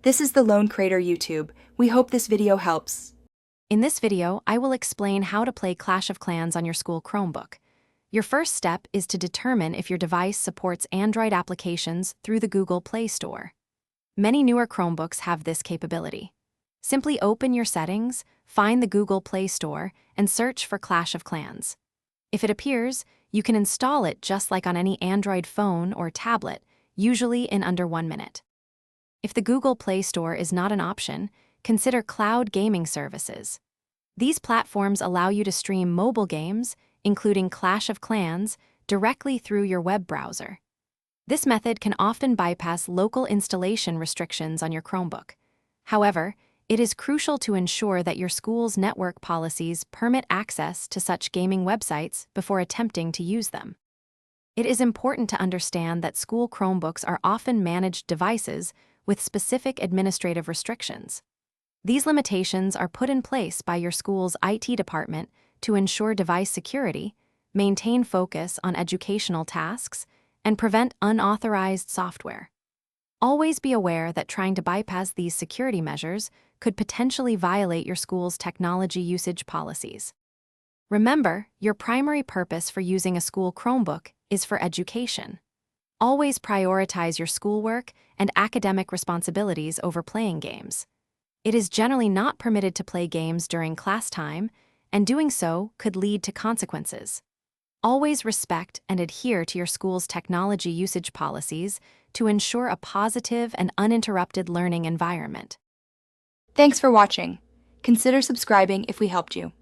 This is the Lone Crater YouTube. We hope this video helps. In this video, I will explain how to play Clash of Clans on your school Chromebook. Your first step is to determine if your device supports Android applications through the Google Play Store. Many newer Chromebooks have this capability. Simply open your settings, find the Google Play Store, and search for Clash of Clans. If it appears, you can install it just like on any Android phone or tablet, usually in under 1 minute. If the Google Play Store is not an option, consider cloud gaming services. These platforms allow you to stream mobile games, including Clash of Clans, directly through your web browser. This method can often bypass local installation restrictions on your Chromebook. However, it is crucial to ensure that your school's network policies permit access to such gaming websites before attempting to use them. It is important to understand that school Chromebooks are often managed devices with specific administrative restrictions. These limitations are put in place by your school's IT department to ensure device security, maintain focus on educational tasks, and prevent unauthorized software. Always be aware that trying to bypass these security measures could potentially violate your school's technology usage policies. Remember, your primary purpose for using a school Chromebook is for education. Always prioritize your schoolwork and academic responsibilities over playing games. It is generally not permitted to play games during class time, and doing so could lead to consequences. Always respect and adhere to your school's technology usage policies to ensure a positive and uninterrupted learning environment. Thanks for watching. Consider subscribing if we helped you.